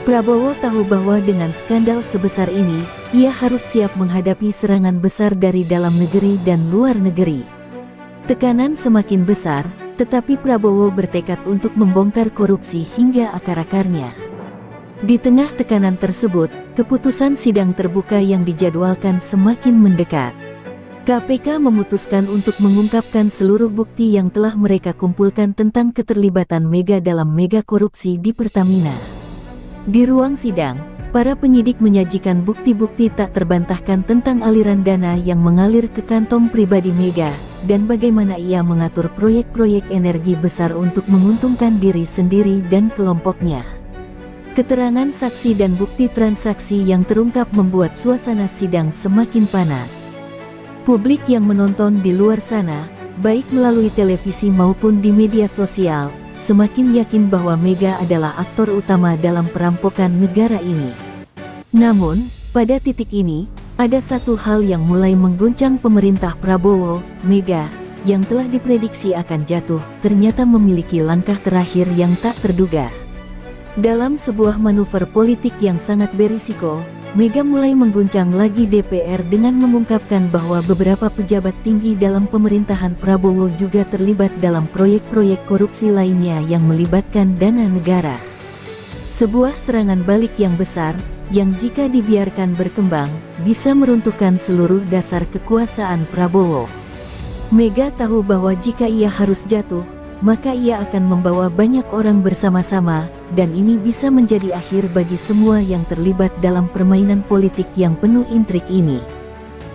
Prabowo tahu bahwa dengan skandal sebesar ini, ia harus siap menghadapi serangan besar dari dalam negeri dan luar negeri. Tekanan semakin besar, tetapi Prabowo bertekad untuk membongkar korupsi hingga akar-akarnya. Di tengah tekanan tersebut, keputusan sidang terbuka yang dijadwalkan semakin mendekat. KPK memutuskan untuk mengungkapkan seluruh bukti yang telah mereka kumpulkan tentang keterlibatan Mega dalam mega korupsi di Pertamina. Di ruang sidang, para penyidik menyajikan bukti-bukti tak terbantahkan tentang aliran dana yang mengalir ke kantong pribadi Mega, dan bagaimana ia mengatur proyek-proyek energi besar untuk menguntungkan diri sendiri dan kelompoknya. Keterangan saksi dan bukti transaksi yang terungkap membuat suasana sidang semakin panas. Publik yang menonton di luar sana, baik melalui televisi maupun di media sosial, semakin yakin bahwa Mega adalah aktor utama dalam perampokan negara ini. Namun, pada titik ini, ada satu hal yang mulai mengguncang pemerintah Prabowo. Mega, yang telah diprediksi akan jatuh, ternyata memiliki langkah terakhir yang tak terduga. Dalam sebuah manuver politik yang sangat berisiko, Mega mulai mengguncang lagi DPR dengan mengungkapkan bahwa beberapa pejabat tinggi dalam pemerintahan Prabowo juga terlibat dalam proyek-proyek korupsi lainnya yang melibatkan dana negara. Sebuah serangan balik yang besar, yang jika dibiarkan berkembang, bisa meruntuhkan seluruh dasar kekuasaan Prabowo. Mega tahu bahwa jika ia harus jatuh, maka ia akan membawa banyak orang bersama-sama, dan ini bisa menjadi akhir bagi semua yang terlibat dalam permainan politik yang penuh intrik ini.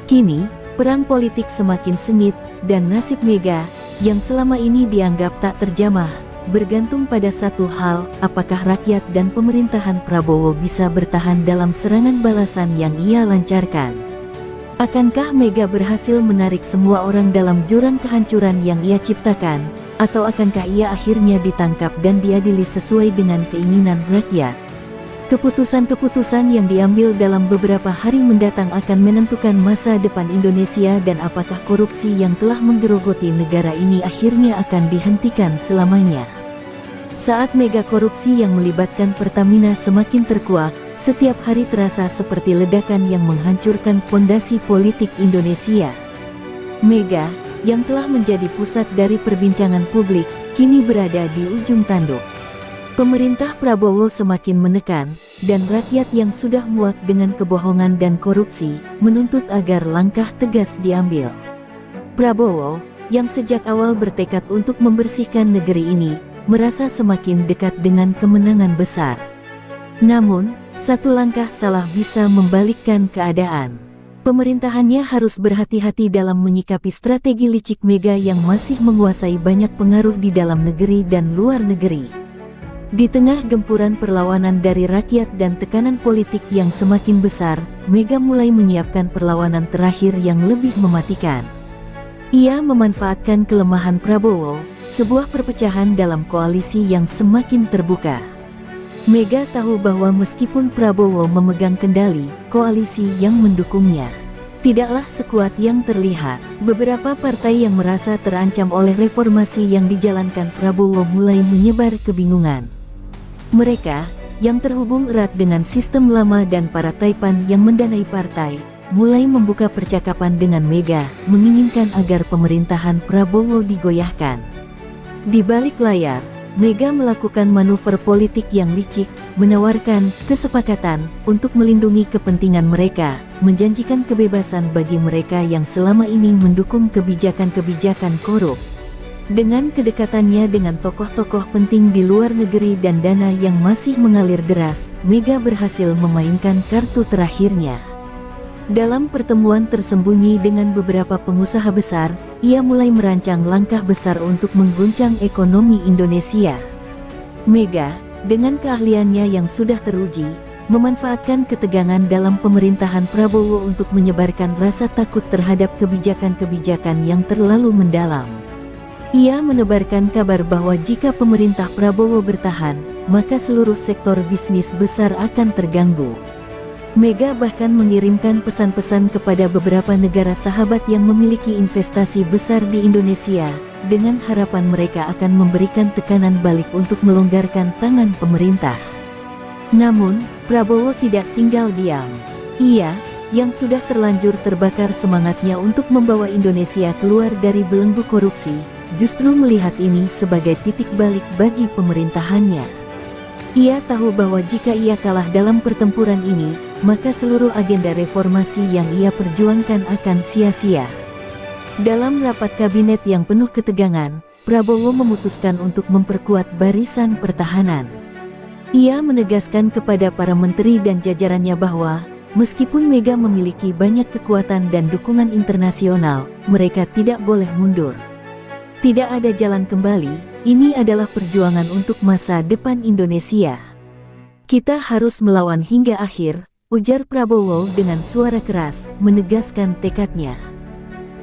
Kini, perang politik semakin sengit, dan nasib Mega, yang selama ini dianggap tak terjamah, bergantung pada satu hal, apakah rakyat dan pemerintahan Prabowo bisa bertahan dalam serangan balasan yang ia lancarkan. Akankah Mega berhasil menarik semua orang dalam jurang kehancuran yang ia ciptakan? Atau akankah ia akhirnya ditangkap dan diadili sesuai dengan keinginan rakyat? Keputusan-keputusan yang diambil dalam beberapa hari mendatang akan menentukan masa depan Indonesia dan apakah korupsi yang telah menggerogoti negara ini akhirnya akan dihentikan selamanya. Saat mega korupsi yang melibatkan Pertamina semakin terkuak, setiap hari terasa seperti ledakan yang menghancurkan fondasi politik Indonesia. Mega, yang telah menjadi pusat dari perbincangan publik, kini berada di ujung tanduk. Pemerintah Prabowo semakin menekan, dan rakyat yang sudah muak dengan kebohongan dan korupsi, menuntut agar langkah tegas diambil. Prabowo, yang sejak awal bertekad untuk membersihkan negeri ini, merasa semakin dekat dengan kemenangan besar. Namun, satu langkah salah bisa membalikkan keadaan. Pemerintahannya harus berhati-hati dalam menyikapi strategi licik Mega yang masih menguasai banyak pengaruh di dalam negeri dan luar negeri. Di tengah gempuran perlawanan dari rakyat dan tekanan politik yang semakin besar, Mega mulai menyiapkan perlawanan terakhir yang lebih mematikan. Ia memanfaatkan kelemahan Prabowo, sebuah perpecahan dalam koalisi yang semakin terbuka. Mega tahu bahwa meskipun Prabowo memegang kendali, koalisi yang mendukungnya tidaklah sekuat yang terlihat. Beberapa partai yang merasa terancam oleh reformasi yang dijalankan Prabowo mulai menyebar kebingungan. Mereka, yang terhubung erat dengan sistem lama dan para taipan yang mendanai partai, mulai membuka percakapan dengan Mega, menginginkan agar pemerintahan Prabowo digoyahkan. Di balik layar, Mega melakukan manuver politik yang licik, menawarkan kesepakatan untuk melindungi kepentingan mereka, menjanjikan kebebasan bagi mereka yang selama ini mendukung kebijakan-kebijakan korup. Dengan kedekatannya dengan tokoh-tokoh penting di luar negeri dan dana yang masih mengalir deras, Mega berhasil memainkan kartu terakhirnya. Dalam pertemuan tersembunyi dengan beberapa pengusaha besar, ia mulai merancang langkah besar untuk mengguncang ekonomi Indonesia. Mega, dengan keahliannya yang sudah teruji, memanfaatkan ketegangan dalam pemerintahan Prabowo untuk menyebarkan rasa takut terhadap kebijakan-kebijakan yang terlalu mendalam. Ia menebarkan kabar bahwa jika pemerintah Prabowo bertahan, maka seluruh sektor bisnis besar akan terganggu. Mega bahkan mengirimkan pesan-pesan kepada beberapa negara sahabat yang memiliki investasi besar di Indonesia, dengan harapan mereka akan memberikan tekanan balik untuk melonggarkan tangan pemerintah. Namun, Prabowo tidak tinggal diam. Ia, yang sudah terlanjur terbakar semangatnya untuk membawa Indonesia keluar dari belenggu korupsi, justru melihat ini sebagai titik balik bagi pemerintahannya. Ia tahu bahwa jika ia kalah dalam pertempuran ini, maka seluruh agenda reformasi yang ia perjuangkan akan sia-sia. Dalam rapat kabinet yang penuh ketegangan, Prabowo memutuskan untuk memperkuat barisan pertahanan. Ia menegaskan kepada para menteri dan jajarannya bahwa, meskipun Mega memiliki banyak kekuatan dan dukungan internasional, mereka tidak boleh mundur. Tidak ada jalan kembali, ini adalah perjuangan untuk masa depan Indonesia. Kita harus melawan hingga akhir, ujar Prabowo dengan suara keras, menegaskan tekadnya.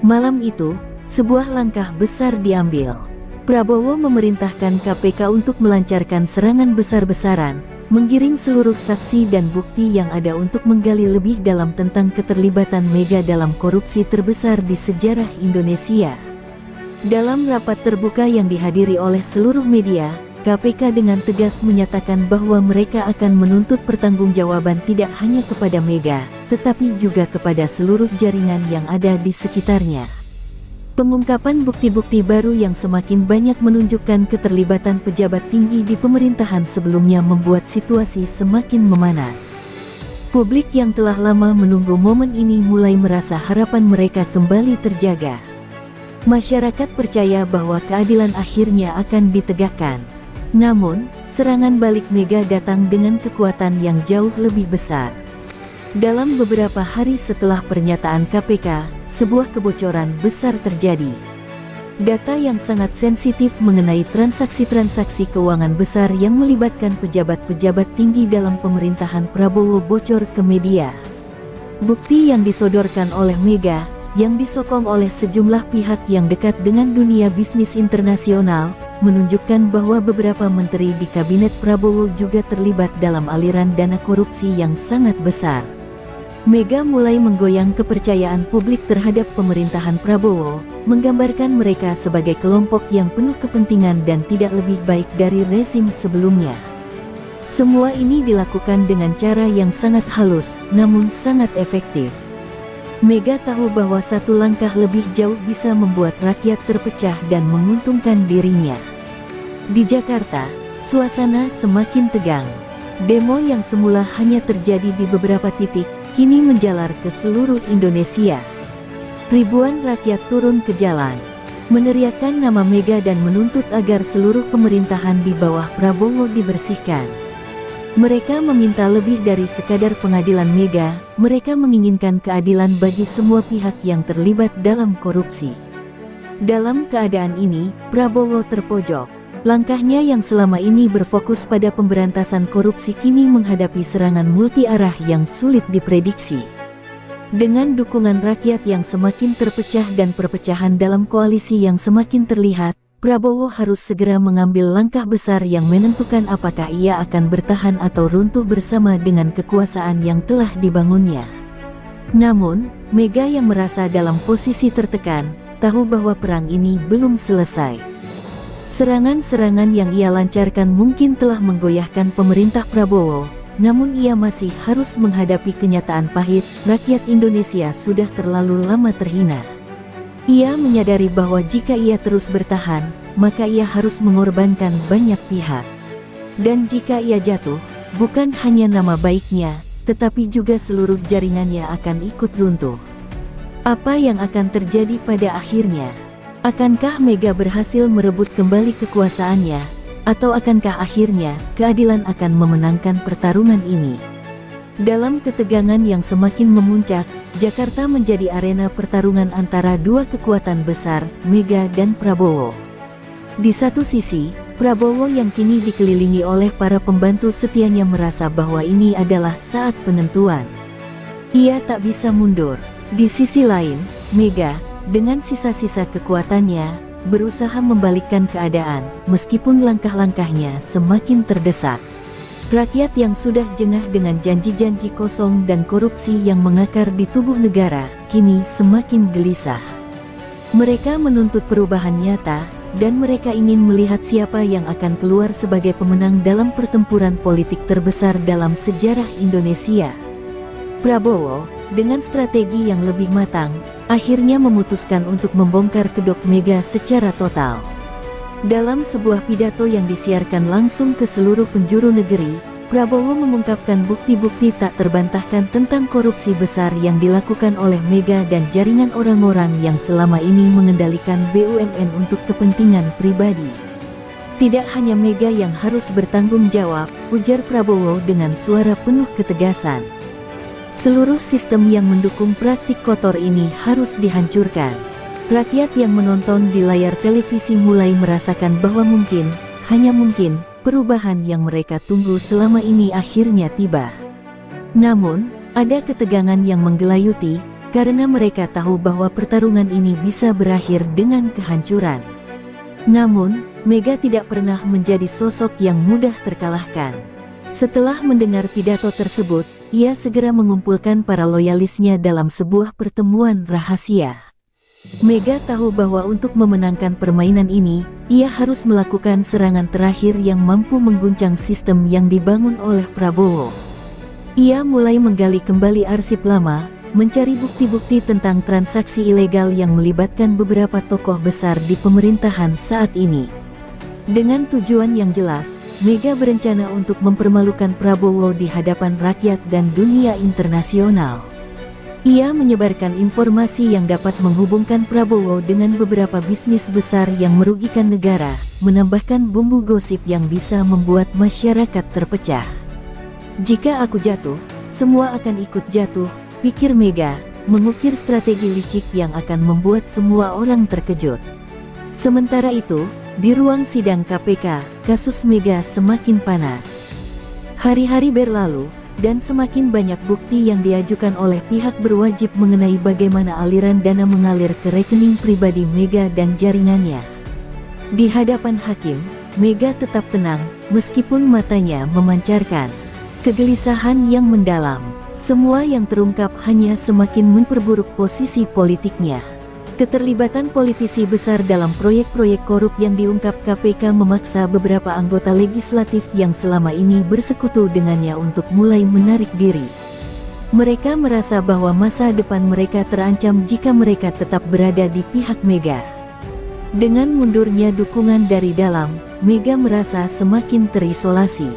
Malam itu, sebuah langkah besar diambil. Prabowo memerintahkan KPK untuk melancarkan serangan besar-besaran, menggiring seluruh saksi dan bukti yang ada untuk menggali lebih dalam tentang keterlibatan Mega dalam korupsi terbesar di sejarah Indonesia. Dalam rapat terbuka yang dihadiri oleh seluruh media, KPK dengan tegas menyatakan bahwa mereka akan menuntut pertanggungjawaban tidak hanya kepada Mega, tetapi juga kepada seluruh jaringan yang ada di sekitarnya. Pengungkapan bukti-bukti baru yang semakin banyak menunjukkan keterlibatan pejabat tinggi di pemerintahan sebelumnya membuat situasi semakin memanas. Publik yang telah lama menunggu momen ini mulai merasa harapan mereka kembali terjaga. Masyarakat percaya bahwa keadilan akhirnya akan ditegakkan. Namun, serangan balik Mega datang dengan kekuatan yang jauh lebih besar. Dalam beberapa hari setelah pernyataan KPK, sebuah kebocoran besar terjadi. Data yang sangat sensitif mengenai transaksi-transaksi keuangan besar yang melibatkan pejabat-pejabat tinggi dalam pemerintahan Prabowo bocor ke media. Bukti yang disodorkan oleh Mega, yang disokong oleh sejumlah pihak yang dekat dengan dunia bisnis internasional, menunjukkan bahwa beberapa menteri di kabinet Prabowo juga terlibat dalam aliran dana korupsi yang sangat besar. Mega mulai menggoyang kepercayaan publik terhadap pemerintahan Prabowo, menggambarkan mereka sebagai kelompok yang penuh kepentingan dan tidak lebih baik dari rezim sebelumnya. Semua ini dilakukan dengan cara yang sangat halus, namun sangat efektif. Mega tahu bahwa satu langkah lebih jauh bisa membuat rakyat terpecah dan menguntungkan dirinya. Di Jakarta, suasana semakin tegang. Demo yang semula hanya terjadi di beberapa titik, kini menjalar ke seluruh Indonesia. Ribuan rakyat turun ke jalan, meneriakkan nama Mega dan menuntut agar seluruh pemerintahan di bawah Prabowo dibersihkan. Mereka meminta lebih dari sekadar pengadilan Mega, mereka menginginkan keadilan bagi semua pihak yang terlibat dalam korupsi. Dalam keadaan ini, Prabowo terpojok. Langkahnya yang selama ini berfokus pada pemberantasan korupsi kini menghadapi serangan multi-arah yang sulit diprediksi. Dengan dukungan rakyat yang semakin terpecah dan perpecahan dalam koalisi yang semakin terlihat, Prabowo harus segera mengambil langkah besar yang menentukan apakah ia akan bertahan atau runtuh bersama dengan kekuasaan yang telah dibangunnya. Namun, Mega yang merasa dalam posisi tertekan, tahu bahwa perang ini belum selesai. Serangan-serangan yang ia lancarkan mungkin telah menggoyahkan pemerintah Prabowo, namun ia masih harus menghadapi kenyataan pahit, rakyat Indonesia sudah terlalu lama terhina. Ia menyadari bahwa jika ia terus bertahan, maka ia harus mengorbankan banyak pihak. Dan jika ia jatuh, bukan hanya nama baiknya, tetapi juga seluruh jaringannya akan ikut runtuh. Apa yang akan terjadi pada akhirnya? Akankah Mega berhasil merebut kembali kekuasaannya? Atau akankah akhirnya keadilan akan memenangkan pertarungan ini? Dalam ketegangan yang semakin memuncak, Jakarta menjadi arena pertarungan antara dua kekuatan besar, Mega dan Prabowo. Di satu sisi, Prabowo yang kini dikelilingi oleh para pembantu setianya merasa bahwa ini adalah saat penentuan. Ia tak bisa mundur. Di sisi lain, Mega, dengan sisa-sisa kekuatannya, berusaha membalikkan keadaan, meskipun langkah-langkahnya semakin terdesak. Rakyat yang sudah jengah dengan janji-janji kosong dan korupsi yang mengakar di tubuh negara, kini semakin gelisah. Mereka menuntut perubahan nyata, dan mereka ingin melihat siapa yang akan keluar sebagai pemenang dalam pertempuran politik terbesar dalam sejarah Indonesia. Prabowo, dengan strategi yang lebih matang, akhirnya memutuskan untuk membongkar kedok Mega secara total. Dalam sebuah pidato yang disiarkan langsung ke seluruh penjuru negeri, Prabowo mengungkapkan bukti-bukti tak terbantahkan tentang korupsi besar yang dilakukan oleh Mega dan jaringan orang-orang yang selama ini mengendalikan BUMN untuk kepentingan pribadi. Tidak hanya Mega yang harus bertanggung jawab, ujar Prabowo dengan suara penuh ketegasan. Seluruh sistem yang mendukung praktik kotor ini harus dihancurkan. Rakyat yang menonton di layar televisi mulai merasakan bahwa mungkin, hanya mungkin, perubahan yang mereka tunggu selama ini akhirnya tiba. Namun, ada ketegangan yang menggelayuti, karena mereka tahu bahwa pertarungan ini bisa berakhir dengan kehancuran. Namun, Mega tidak pernah menjadi sosok yang mudah terkalahkan. Setelah mendengar pidato tersebut, ia segera mengumpulkan para loyalisnya dalam sebuah pertemuan rahasia. Mega tahu bahwa untuk memenangkan permainan ini, ia harus melakukan serangan terakhir yang mampu mengguncang sistem yang dibangun oleh Prabowo. Ia mulai menggali kembali arsip lama, mencari bukti-bukti tentang transaksi ilegal yang melibatkan beberapa tokoh besar di pemerintahan saat ini. Dengan tujuan yang jelas, Mega berencana untuk mempermalukan Prabowo di hadapan rakyat dan dunia internasional. Ia menyebarkan informasi yang dapat menghubungkan Prabowo dengan beberapa bisnis besar yang merugikan negara, menambahkan bumbu gosip yang bisa membuat masyarakat terpecah. Jika aku jatuh, semua akan ikut jatuh, pikir Mega, mengukir strategi licik yang akan membuat semua orang terkejut. Sementara itu, di ruang sidang KPK, kasus Mega semakin panas. Hari-hari berlalu, dan semakin banyak bukti yang diajukan oleh pihak berwajib mengenai bagaimana aliran dana mengalir ke rekening pribadi Mega dan jaringannya. Di hadapan hakim, Mega tetap tenang, meskipun matanya memancarkan kegelisahan yang mendalam. Semua yang terungkap hanya semakin memperburuk posisi politiknya. Keterlibatan politisi besar dalam proyek-proyek korup yang diungkap KPK memaksa beberapa anggota legislatif yang selama ini bersekutu dengannya untuk mulai menarik diri. Mereka merasa bahwa masa depan mereka terancam jika mereka tetap berada di pihak Mega. Dengan mundurnya dukungan dari dalam, Mega merasa semakin terisolasi.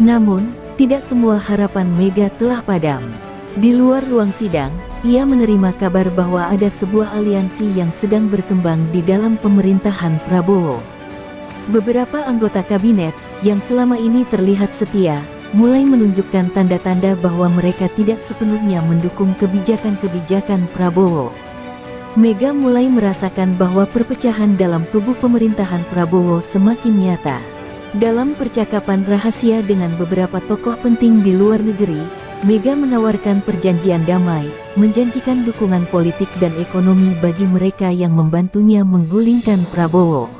Namun, tidak semua harapan Mega telah padam. Di luar ruang sidang, ia menerima kabar bahwa ada sebuah aliansi yang sedang berkembang di dalam pemerintahan Prabowo. Beberapa anggota kabinet, yang selama ini terlihat setia, mulai menunjukkan tanda-tanda bahwa mereka tidak sepenuhnya mendukung kebijakan-kebijakan Prabowo. Mega mulai merasakan bahwa perpecahan dalam tubuh pemerintahan Prabowo semakin nyata. Dalam percakapan rahasia dengan beberapa tokoh penting di luar negeri, Mega menawarkan perjanjian damai, menjanjikan dukungan politik dan ekonomi bagi mereka yang membantunya menggulingkan Prabowo.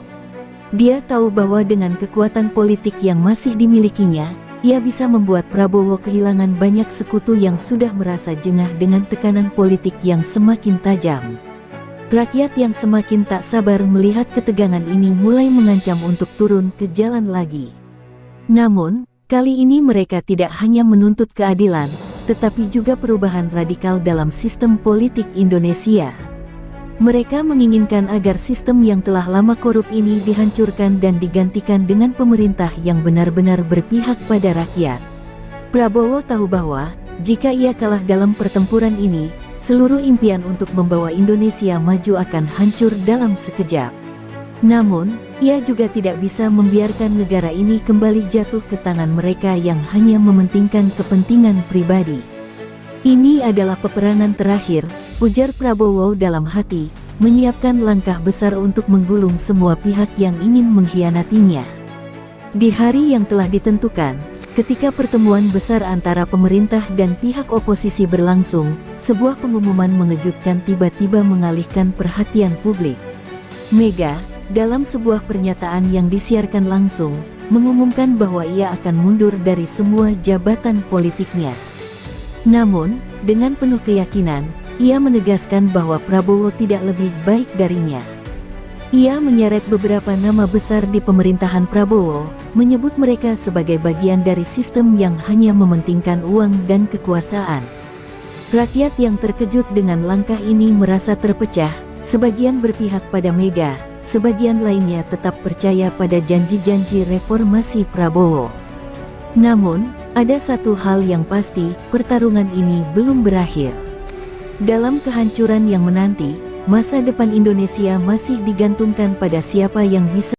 Dia tahu bahwa dengan kekuatan politik yang masih dimilikinya, ia bisa membuat Prabowo kehilangan banyak sekutu yang sudah merasa jengah dengan tekanan politik yang semakin tajam. Rakyat yang semakin tak sabar melihat ketegangan ini mulai mengancam untuk turun ke jalan lagi. Namun, kali ini mereka tidak hanya menuntut keadilan, tetapi juga perubahan radikal dalam sistem politik Indonesia. Mereka menginginkan agar sistem yang telah lama korup ini dihancurkan dan digantikan dengan pemerintah yang benar-benar berpihak pada rakyat. Prabowo tahu bahwa, jika ia kalah dalam pertempuran ini, seluruh impian untuk membawa Indonesia maju akan hancur dalam sekejap. Namun, ia juga tidak bisa membiarkan negara ini kembali jatuh ke tangan mereka yang hanya mementingkan kepentingan pribadi. Ini adalah peperangan terakhir, ujar Prabowo dalam hati, menyiapkan langkah besar untuk menggulung semua pihak yang ingin mengkhianatinya. Di hari yang telah ditentukan, ketika pertemuan besar antara pemerintah dan pihak oposisi berlangsung, sebuah pengumuman mengejutkan tiba-tiba mengalihkan perhatian publik. Mega, dalam sebuah pernyataan yang disiarkan langsung, mengumumkan bahwa ia akan mundur dari semua jabatan politiknya. Namun, dengan penuh keyakinan, ia menegaskan bahwa Prabowo tidak lebih baik darinya. Ia menyeret beberapa nama besar di pemerintahan Prabowo, menyebut mereka sebagai bagian dari sistem yang hanya mementingkan uang dan kekuasaan. Rakyat yang terkejut dengan langkah ini merasa terpecah, sebagian berpihak pada Mega, sebagian lainnya tetap percaya pada janji-janji reformasi Prabowo. Namun, ada satu hal yang pasti, pertarungan ini belum berakhir. Dalam kehancuran yang menanti, masa depan Indonesia masih digantungkan pada siapa yang bisa